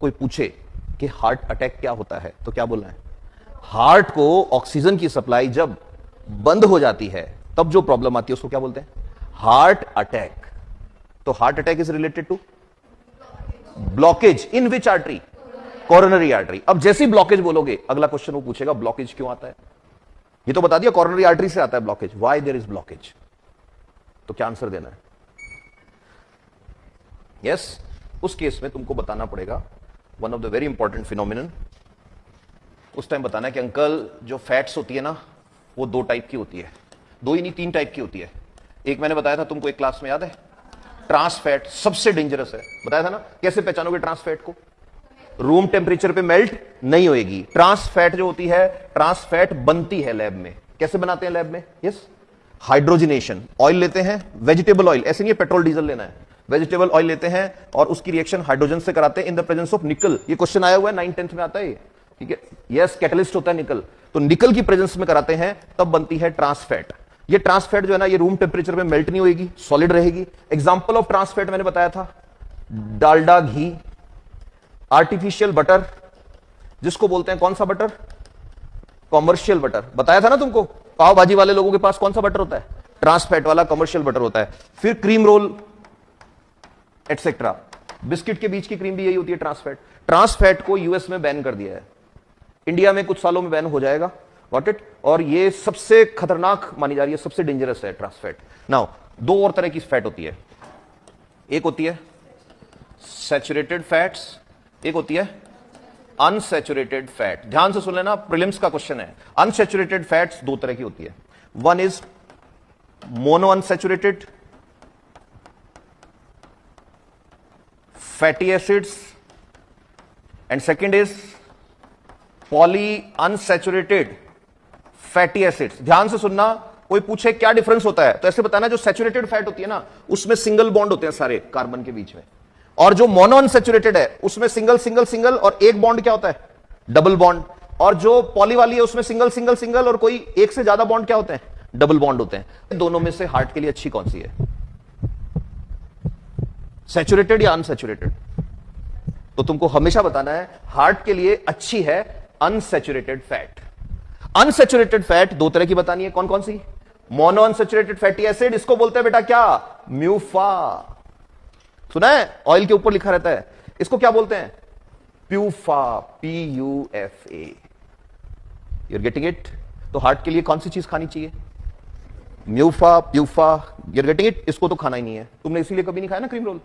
कोई पूछे कि हार्ट अटैक क्या होता है तो क्या बोलना है? हार्ट को ऑक्सीजन की सप्लाई जब बंद हो जाती है तब जो प्रॉब्लम आती है उसको क्या बोलते हैं? Heart attack. तो heart attack is related to blockage in which artery? Coronary artery. अब जैसी ब्लॉकेज बोलोगे अगला क्वेश्चन वो पूछेगा ब्लॉकेज क्यों आता है? ये तो बता दिया कोरोनरी आर्टरी से आता है blockage, why there is blockage. तो क्या आंसर देना है? यस, उस केस में तुमको बताना पड़ेगा one of the very important phenomenon. उस टाइम बताना है कि अंकल जो फैट्स होती है ना वो दो टाइप की होती है, दो ही नहीं तीन टाइप की होती है। एक मैंने बताया था तुमको एक क्लास में, याद है? ट्रांस फैट सबसे डेंजरस है, बताया था ना। कैसे पहचानोगे ट्रांस फैट को? रूम टेम्परेचर पे मेल्ट नहीं होएगी। ट्रांस फैट जो होती है, ट्रांस फैट बनती है लैब में। कैसे बनाते हैं लैब में? Yes, hydrogenation. ऑयल लेते हैं, वेजिटेबल ऑयल, ऐसे नहीं पेट्रोल डीजल लेना है, वेजिटेबल ऑयल लेते हैं और उसकी रिएक्शन हाइड्रोजन से कराते हैं इन द प्रेजेंस ऑफ निकल। ये क्वेश्चन आया हुआ है 9th-10th में आता है, ठीक है? यस, कैटलिस्ट होता है निकल, तो निकल की प्रेजेंस में कराते हैं तब बनती है ट्रांस फैट। ये ट्रांस फैट जो है ना ये रूम टेम्परेचर में मेल्ट नहीं होगी, सॉलिड रहेगी। एग्जांपल ऑफ ट्रांस फैट मैंने बताया था डालडा घी, आर्टिफिशियल बटर जिसको बोलते हैं कौन सा बटर? Commercial butter. बताया था ना तुमको, पाव भाजी वाले लोगों के पास कौन सा बटर होता है? ट्रांस फैट वाला कॉमर्शियल बटर होता है। फिर क्रीम रोल एटसेट्रा, बिस्किट के बीच की क्रीम भी यही होती है ट्रांस फैट। ट्रांस फैट को यूएस में बैन कर दिया है, इंडिया में कुछ सालों में बैन हो जाएगा, गॉट इट? और ये सबसे खतरनाक मानी जा रही है, सबसे डेंजरस है ट्रांस फैट। नाउ दो और तरह की फैट होती है, एक होती है सैचुरेटेड फैट्स, एक होती है अनसैचुरेटेड फैट। ध्यान से सुन लेना, प्रीलिम्स का क्वेश्चन है। अनसैचुरेटेड फैट्स दो तरह की होती है, one is mono unsaturated fatty acids and second is poly unsaturated fatty acids. ध्यान से सुनना, कोई पूछे क्या डिफरेंस होता है तो ऐसे बताना, जो सैचुरेटेड फैट होती है ना उसमें सिंगल बॉन्ड होते हैं सारे कार्बन के बीच में, और जो मोनो अनसैचुरेटेड है उसमें सिंगल सिंगल सिंगल और एक बॉन्ड क्या होता है? Double bond. और जो पॉली वाली है उसमें सिंगल सिंगल सिंगल और कोई एक से ज्यादा बॉन्ड क्या होते हैं? डबल बॉन्ड होते हैं। दोनों में से हार्ट के लिए अच्छी कौन सी है? सैचुरेटेड या अनसैचुरेटेड? तो तुमको हमेशा बताना है हार्ट के लिए अच्छी है अनसैचुरेटेड फैट। अनसैचुरेटेड फैट दो तरह की बतानी है, कौन कौन सी? मोनो अनसैचुरेटेड फैटी एसिड, इसको बोलते हैं बेटा क्या? म्यूफा। सुना है? ऑयल के ऊपर लिखा रहता है, इसको क्या बोलते हैं? PUFA, PUFA। You are getting it? तो हार्ट के लिए कौन सी चीज खानी चाहिए? MUFA, PUFA. You are getting it? इसको तो खाना ही नहीं है तुमने, इसीलिए कभी नहीं खाया ना क्रीम रोल।